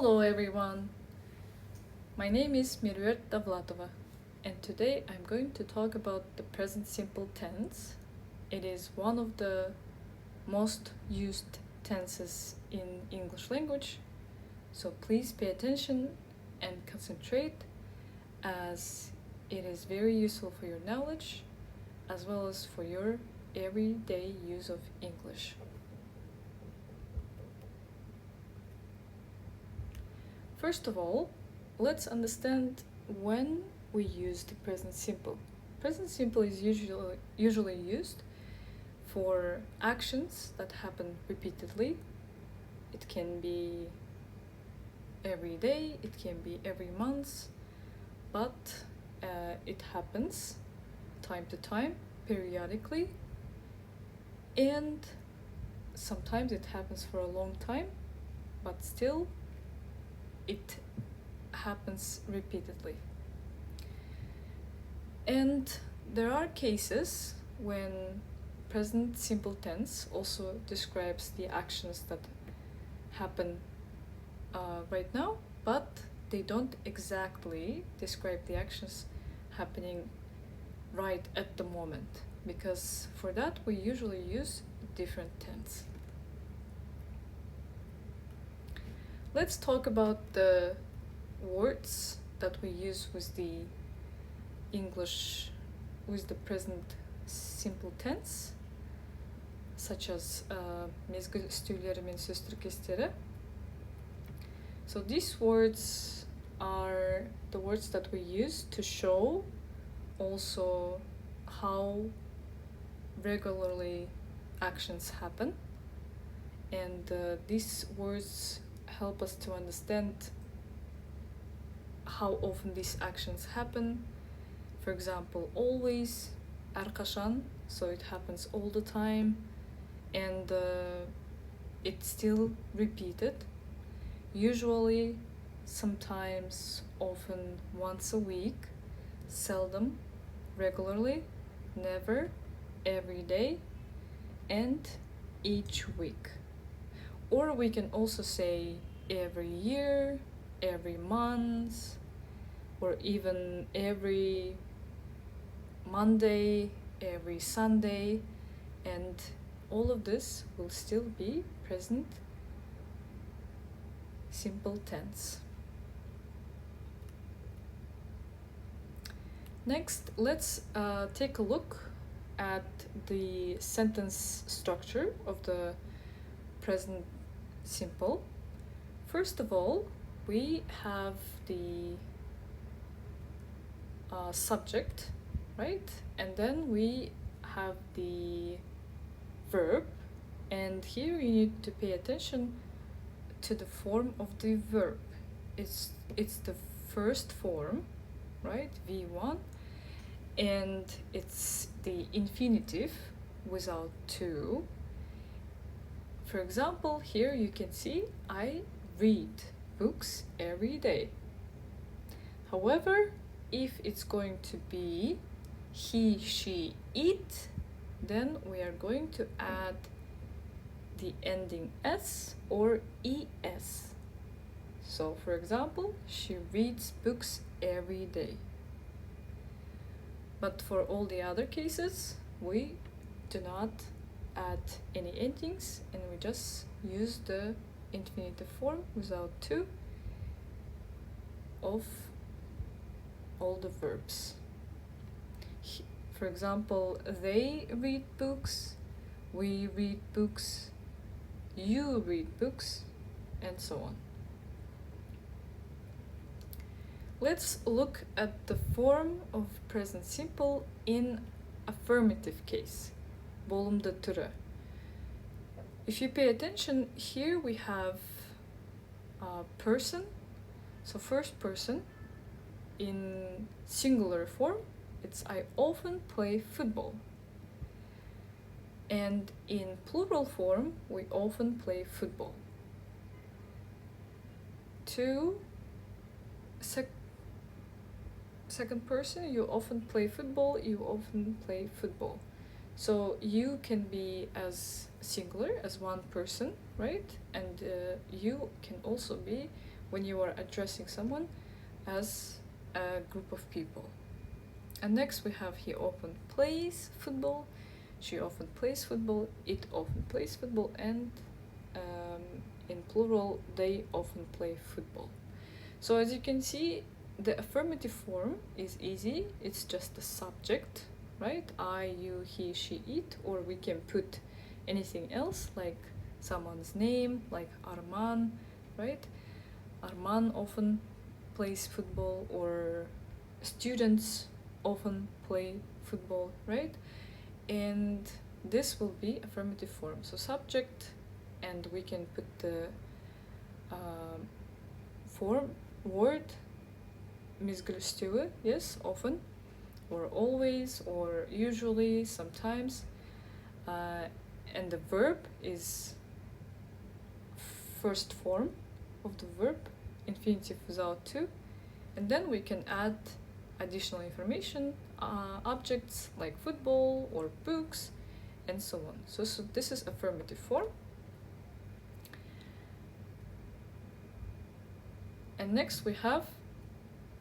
Hello everyone, my name is Mirvet Davlatova and today I'm going to talk about the present simple tense. It is one of the most used tenses in English language, so please pay attention and concentrate as it is very useful for your knowledge as well as for your everyday use of English. First of all, let's understand when we use the present simple. Present simple is usually used for actions that happen repeatedly. It can be every day, it can be every month, but it happens time to time, periodically, and sometimes it happens for a long time, but still it happens repeatedly. And there are cases when present simple tense also describes the actions that happen right now, but they don't exactly describe the actions happening right at the moment, because for that we usually use different tense. Let's talk about the words that we use with the English, with the present simple tense, such as mezgil stüyleri мен söz tіркестері. So these words are the words that we use to show also how regularly actions happen, and these words help us to understand how often these actions happen. For example, always, әрқашан, so it happens all the time, and it's still repeated. Usually, sometimes, often, once a week, seldom, regularly, never, every day, and each week. Or we can also say every year, every month, or even every Monday, every Sunday, and all of this will still be present simple tense. Next, let's take a look at the sentence structure of the present simple. First of all, we have the subject, right? And then we have the verb, and here you need to pay attention to the form of the verb. It's the first form, right? V1, and it's the infinitive without to. For example, here you can see I read books every day. However, if it's going to be he, she, it, then we are going to add the ending s or es. So, for example, she reads books every day. But for all the other cases, we do not add any endings, and we just use the infinitive form without to of all the verbs. For example, they read books, we read books, you read books, and so on. Let's look at the form of present simple in affirmative case, болымды түрі. If you pay attention, here we have a person, so first person. In singular form, it's I often play football. And in plural form, we often play football. To second person, you often play football, you often play football. So you can be as singular as one person, right? And you can also be when you are addressing someone as a group of people. And next we have he often plays football, she often plays football, it often plays football, and in plural, they often play football. So as you can see, the affirmative form is easy. It's just the subject, right? I, you, he, she, it, or we can put anything else like someone's name, like Arman, right? Arman often plays football, or students often play football, right? And this will be affirmative form. So subject, and we can put the form word misgülüstüğü, yes, often, or always, or usually, sometimes, and the verb is first form of the verb, infinitive without to, and then we can add additional information, objects like football or books, and so on. So this is affirmative form. And next we have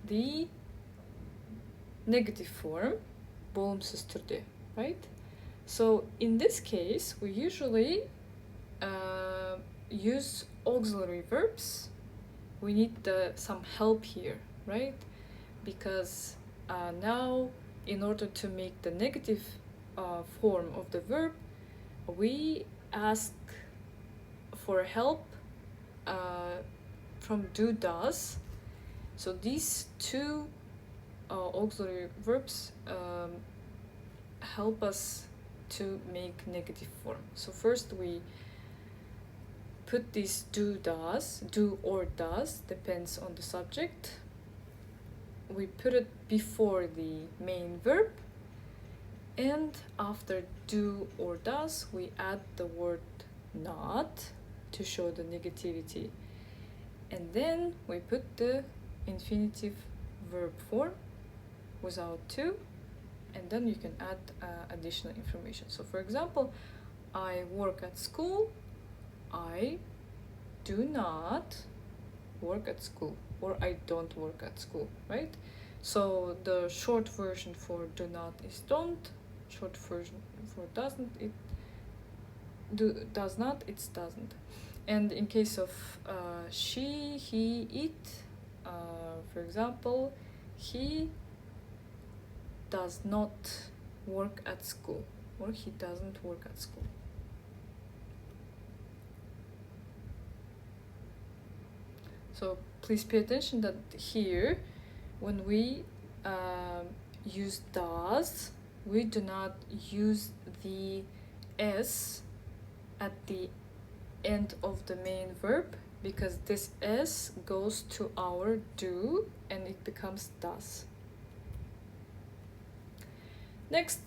the negative form, bağımsız türde, right? So in this case, we usually use auxiliary verbs. We need some help here, right? Because now, in order to make the negative form of the verb, we ask for help from do, does. So these two auxiliary verbs help us to make negative form. So first we put this do, does, do or does, depends on the subject. We put it before the main verb, and after do or does, we add the word not to show the negativity. And then we put the infinitive verb form without to, and then you can add additional information. So for example, I work at school, I do not work at school, or I don't work at school, right? So the short version for do not is don't, short version for doesn't, it does not, it's doesn't. And in case of she, he, it, for example, he does not work at school, or he doesn't work at school. So please pay attention that here, when we use does, we do not use the s at the end of the main verb, because this s goes to our do and it becomes does. Next,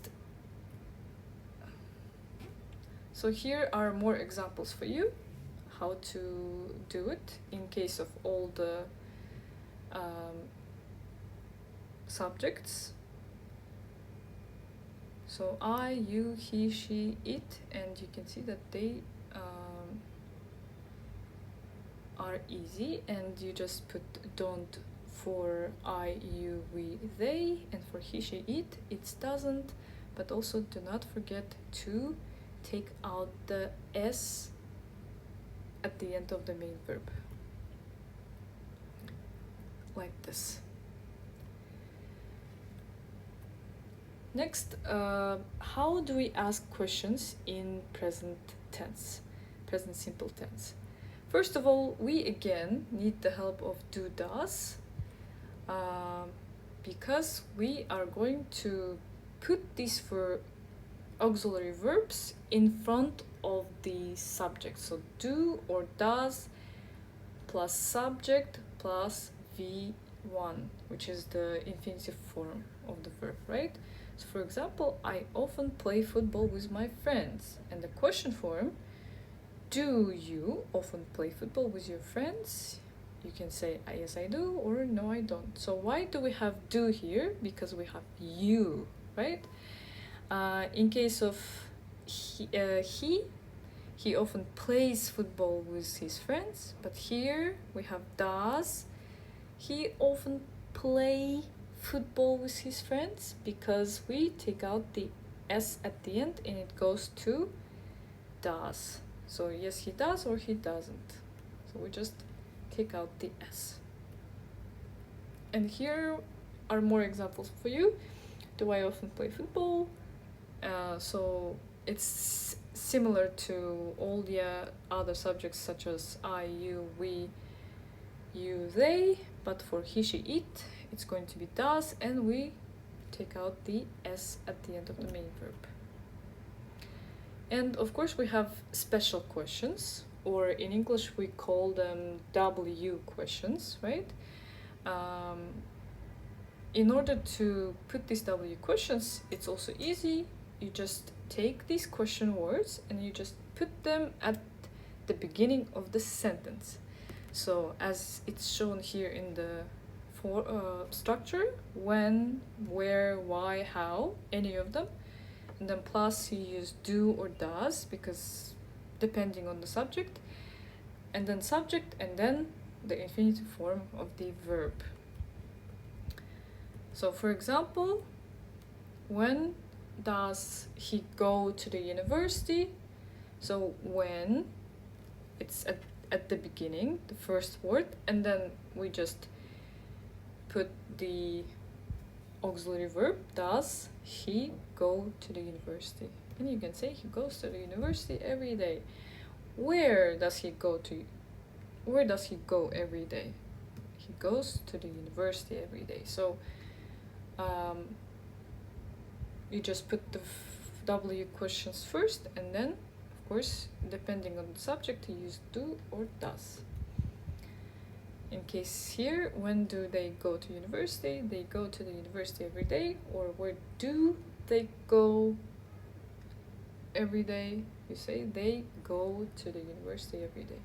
so here are more examples for you how to do it in case of all the subjects. So I, you, he, she, it, and you can see that they are easy, and you just put don't for I, you, we, they, and for he, she, it, it doesn't, but also do not forget to take out the s at the end of the main verb, like this. Next, how do we ask questions in present tense, present simple tense? First of all, we again need the help of do, does, because we are going to put these auxiliary verbs in front of the subject. So do or does plus subject plus V1, which is the infinitive form of the verb, right? So for example, I often play football with my friends. And the question form, do you often play football with your friends? You can say yes I do, or no I don't. So why do we have do here? Because we have you, right? In case of he He often plays football with his friends, but here we have does. He often play football with his friends because we take out the S at the end and it goes to does. So yes, he does or he doesn't. So we just take out the S. And here are more examples for you. Do I often play football? So it's similar to all the other subjects such as I, you, we, you, they, but for he, she, it, it's going to be does, and we take out the S at the end of the main verb. And of course we have special questions, or in English we call them W questions, right? In order to put these W questions, it's also easy. You just take these question words and you just put them at the beginning of the sentence. So as it's shown here in the structure, when, where, why, how, any of them. And then plus you use do or does, because depending on the subject. And then subject, and then the infinitive form of the verb. So for example, when does he go to the university? So when, it's at the beginning, the first word, and then we just put the auxiliary verb, does he go to the university? And you can say he goes to the university every day. Where does he go to? Where does he go every day? He goes to the university every day. So you just put the W questions first, and then of course depending on the subject you use do or does. In case here, when do they go to university? They go to the university every day. Or where do they go every day? You say they go to the university every day.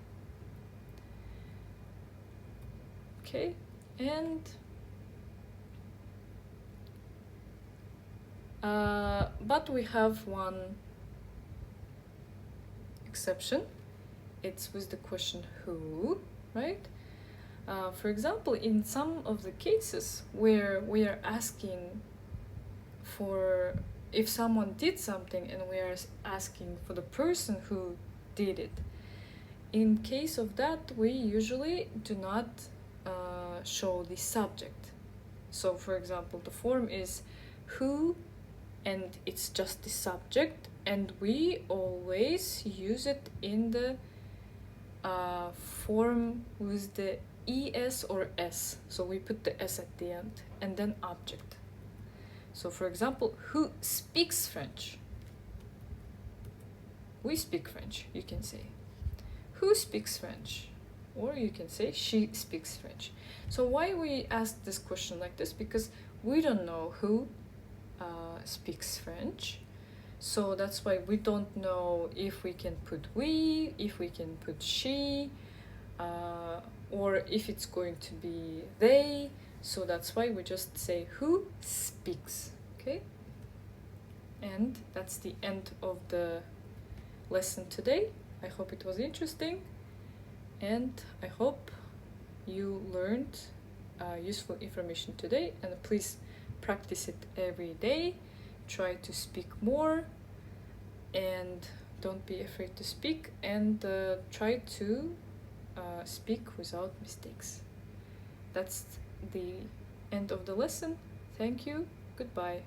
Okay, and but we have one exception. It's with the question who, right? For example, in some of the cases where we are asking for if someone did something and we are asking for the person who did it, in case of that we usually do not show the subject. So for example, the form is who and it's just the subject, and we always use it in the form with the es or s. So we put the s at the end, and then object. So for example, who speaks French? We speak French, you can say. Who speaks French? Or you can say she speaks French. So why we ask this question like this? Because we don't know who speaks French. So that's why we don't know if we can put we, if we can put she, or if it's going to be they. So that's why we just say who speaks, okay? And that's the end of the lesson today. I hope it was interesting, and I hope you learned useful information today, and please practice it every day. Try to speak more, and don't be afraid to speak, and try to speak without mistakes. That's the end of the lesson. Thank you. Goodbye.